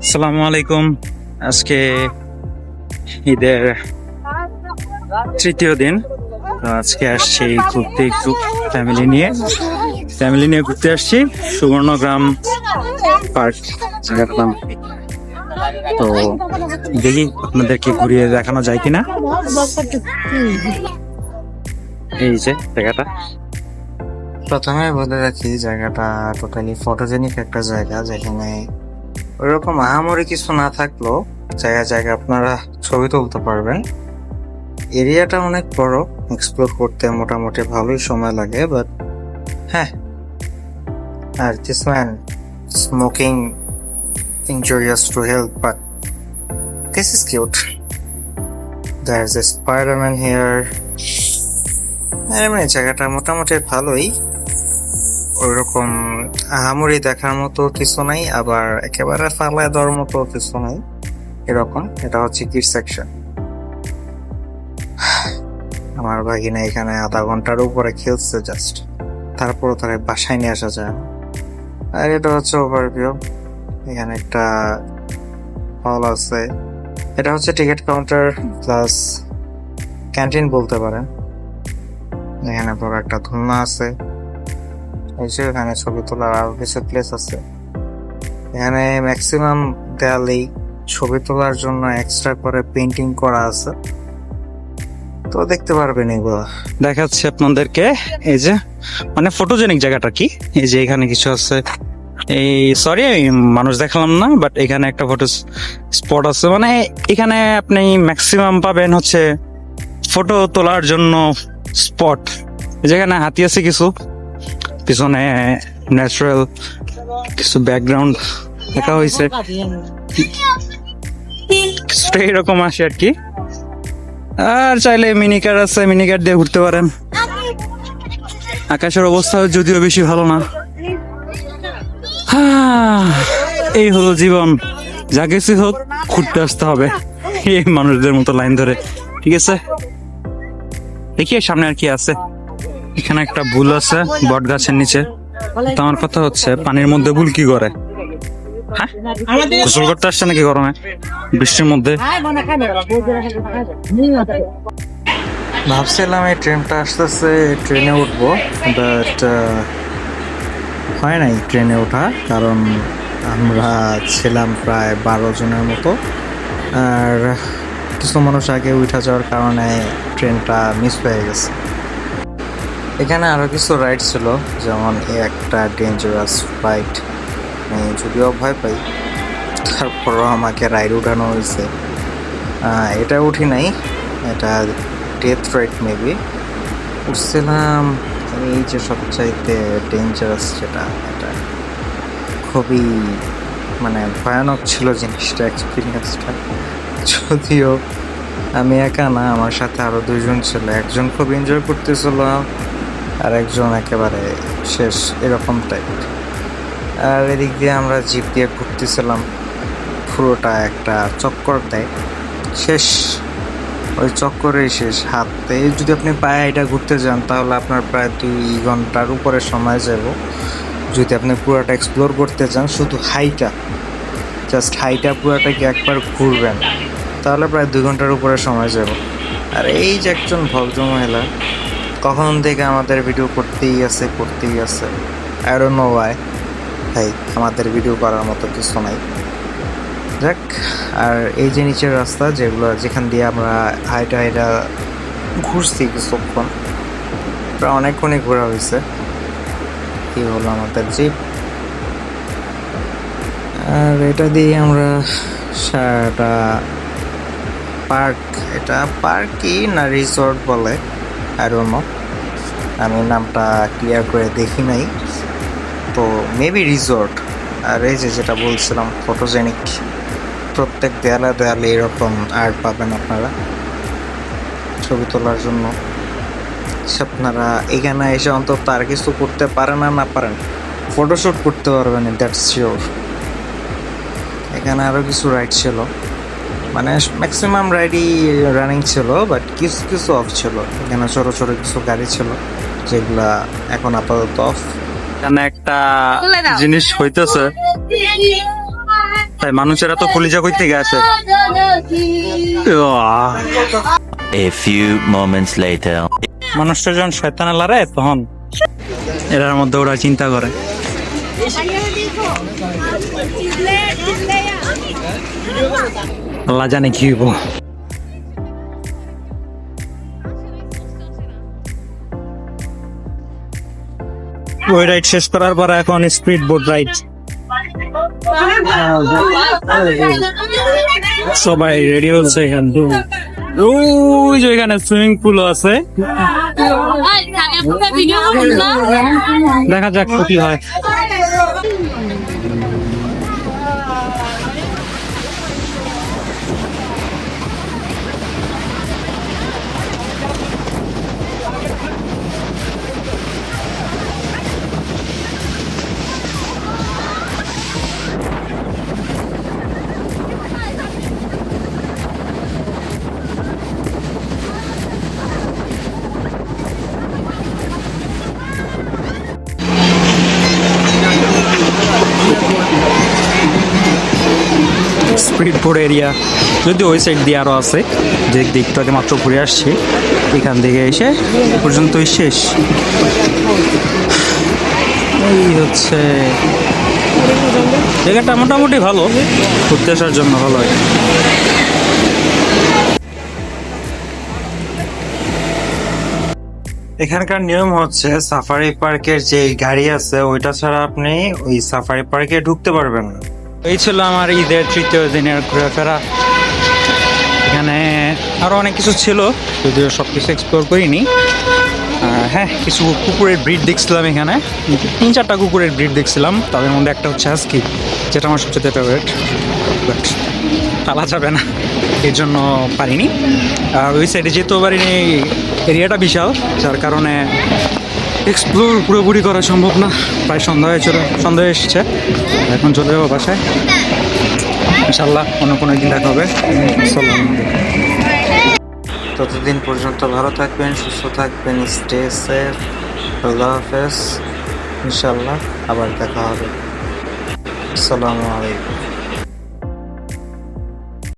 আসসালামু আলাইকুম। আজকে ঈদের তৃতীয় দিন। তো আজকে আসছি ঘুরতে, একটু ফ্যামিলি নিয়ে ঘুরতে আসছি সুবর্ণগ্রাম পার্ক জায়গাটার নাম। তো দেখি আপনাদেরকে ঘুরিয়ে দেখানো যায় কিনা। এই যে জায়গাটা, প্রথমে বলে রাখি, জায়গাটা টোটালি ফটোজেনিক একটা জায়গা, যেখানে ওইরকম আহামরি কিছু না থাকলেও জায়গায় জায়গায় আপনারা ছবি তুলতে পারবেন। এরিয়াটা অনেক বড়, এক্সপ্লোর করতে মোটামুটি ভালোই সময় লাগে, বাট হ্যাঁ। আর this man smoking injurious to health, but this is cute. There's a Spider-Man here. এমনি জায়গাটা মোটামুটি ভালোই, ওইরকম আহামরি দেখার মতো কিছু নাই, আবার একেবারে ফালায় দেওয়ার মতো কিছু নাই, এরকম। এটা হচ্ছে কিড সেকশন। আমার ভাগিনা এখানে আধা ঘন্টার উপরে খেলছে জাস্ট, তারপরও তাকে বাসায় নিয়ে আসা যায় না। আর এটা হচ্ছে ওভারভিউ। এখানে একটা হল আছে, এটা হচ্ছে টিকিট কাউন্টার প্লাস ক্যান্টিন বলতে পারেন। এখানে বড় একটা ধুলনা আছে, এখানে ছবি তোলার আরো কিছু প্লেস আছে। এখানে ম্যাক্সিমাম দেয়ালেই ছবি তোলার জন্য এক্সট্রা করে পেন্টিং করা আছে, তো দেখতে পারবেন এগুলো। দেখাচ্ছি আপনাদেরকে। এই যে মানে ফটোজেনিক জায়গাটা কি, এই যে এখানে কিছু আছে। এই সরি মানুষ দেখালাম না, বাট এখানে একটা ফটো স্পট আছে। মানে এখানে আপনি ম্যাক্সিমাম পাবেন হচ্ছে ফটো তোলার জন্য স্পট। যেখানে হাতি আছে কিছু, পিছনে ন্যাচারাল কিছু ব্যাকগ্রাউন্ড দেখা হয়েছে, কিছুটা এরকম আসে আর কি। আর চাইলে মিনি কার আছে, মিনি কার দিয়ে ঘুরতে পারেন। আকাশের অবস্থা যদিও বেশি ভালো না। এই হলো জীবন, যা কিছু হোক ঘুরতে আসতে হবে এই মানুষদের মতো লাইন ধরে। ঠিক আছে, দেখি সামনে আর কি আছে। এখানে একটা বুল আছে বট গাছের নিচে। তো আমার কথা হচ্ছে, পানির মধ্যে বুল কি করে? হ্যাঁ, গোসল করতে আসছে নাকি গরমে বৃষ্টির মধ্যে? ভাবছিলাম এই ট্রেনটা আসতেছে, ট্রেনে উঠবো, বাট হয় নাই ট্রেনে ওঠা, কারণ আমরা ছিলাম প্রায় 12 জনের মতো, আর কিছু মানুষ আগে উঠা যাওয়ার কারণে ট্রেনটা মিস হয়ে গেছে। এখানে আরো কিছু রাইড ছিল, যেমন একটা ডেঞ্জারাস রাইড। যদিও ভয় পাই, তারপরও আমাকে রাইড উঠানো হয়েছে। এটা উঠি নাই, এটা ডেথ রাইড মেবি উঠছিলাম। এই যে সবচাইতে ডেঞ্জারাস যেটা, এটা খুবই মানে ভয়ানক ছিল জিনিসটা, এক্সপিরিয়েন্সটা। যদিও আমি একা না, আমার সাথে আরো 2 জন ছিল। একজন খুব এনজয় করতেছিল, আর একজন একেবারে শেষ, এরকম টাইপ। আর এদিক দিয়ে আমরা জিপ দিয়ে ঘুরতেছিলাম, পুরোটা একটা চক্কর দেয়, শেষ ওই চক্করেই শেষ। হাতে যদি আপনি পায়ে এটা ঘুরতে যান, তাহলে আপনার প্রায় 2 ঘন্টার উপরে সময় যাব। যদি আপনি পুরোটা এক্সপ্লোর করতে চান, শুধু জাস্ট হাইটা পুরোটাকে একবার ঘুরবেন, তাহলে প্রায় 2 ঘন্টার উপরে সময় যাব। আর এই যে একজন ভদ্র মহিলা কখন থেকে আমাদের ভিডিও করতেই আছে। I don't know Y. ভাই, আমাদের ভিডিও করার মতো কিছু নাই, যাক। আর এই যে নিচের রাস্তা, যেখান দিয়ে আমরা হাইটা ঘুরছি কিছুক্ষণ, প্রায় অনেকক্ষণই ঘোরা হয়েছে। এই হলো আমাদের জিপ, আর এটা দিয়ে আমরা সারাটা পার্ক, এটা পার্কই না রিসর্ট বলে, আই ডোন্ট নো, আমি নামটা ক্লিয়ার করে দেখি নাই, তো মেবি রিসর্ট। আর এই যে যেটা বলছিলাম ফটোজেনিক, প্রত্যেক দেয়ালে এরকম আর্ট পাবেন আপনারা ছবি তোলার জন্য। আপনারা এখানে এসে অন্তত আর কিছু করতে পারেন না পারেন, ফটোশুট করতে পারবেন, দ্যাটস শিওর। এখানে আরো কিছু রাইড ছিল, মানে ম্যাক্সিমাম রাইডই রানিং ছিল, বাট কিছু কিছু অফ ছিল। এখানে ছোট ছোট কিছু গাড়ি ছিল, যেগুলা এখন আপাতত অফ। এখানে একটা জিনিস হইতেছে, তাই মানুষেরা তো কলিজা কই থেকে আসে। A few moments later. মানুষটা যখন শয়তানে লড়ে তখন এরার মধ্যে ওরা চিন্তা করে। আল্লাহ জানে কি হইব। ওই রাইড শেষ করার পর এখন স্পিড বোট রাইড। সবাই রেডি হচ্ছে এখান থেকে। ওই যে এখানে সুইমিং পুল আছে, দেখা যাক কি হয়। স্পিড বোট এরিয়া যদি ওই সাইড দিয়ে আরো আছে, যে দিকটাতে মাত্র ঘুরে আসছে, এখান থেকে এসে পর্যন্তই শেষ। এই হচ্ছে জায়গাটা, মোটামুটি ভালো, ঘুরতে আসার জন্য ভালো হয়। এখানকার নিয়ম হচ্ছে সাফারি পার্কের যে গাড়ি আছে ওইটা ছাড়া আপনি ওই সাফারি পার্কে ঢুকতে পারবেন না। এই ছিল আমার ঈদের তৃতীয় দিনের ঘোরাফেরা। এখানে আরো অনেক কিছু ছিল, যদিও সবকিছু এক্সপ্লোর করিনি। হ্যাঁ, কিছু কুকুরের ব্রিড দেখছিলাম এখানে, 3-4টা কুকুরের ব্রিড দেখছিলাম। তাদের মধ্যে একটা হচ্ছে হাস্কি, যেটা আমার সবচেয়ে ফেভারিট, বাট পালা যাবে না এর জন্য পারিনি। আর ওই সাইডে যেতেও পারিনি, এরিয়াটা বিশাল, যার কারণে এক্সপ্লোর পুরোপুরি করা সম্ভব না। প্রায় সন্ধ্যা এসেছে, এখন চলে যাবো বাসায়। ইনশাল্লাহ অন্য কোনো একদিন দেখা হবে। ততদিন পর্যন্ত ভালো থাকবেন, সুস্থ থাকবেন, স্টে সেফ। আল্লাহ হাফেজ। ইনশাল্লাহ আবার দেখা হবে। আসসালামু আলাইকুম।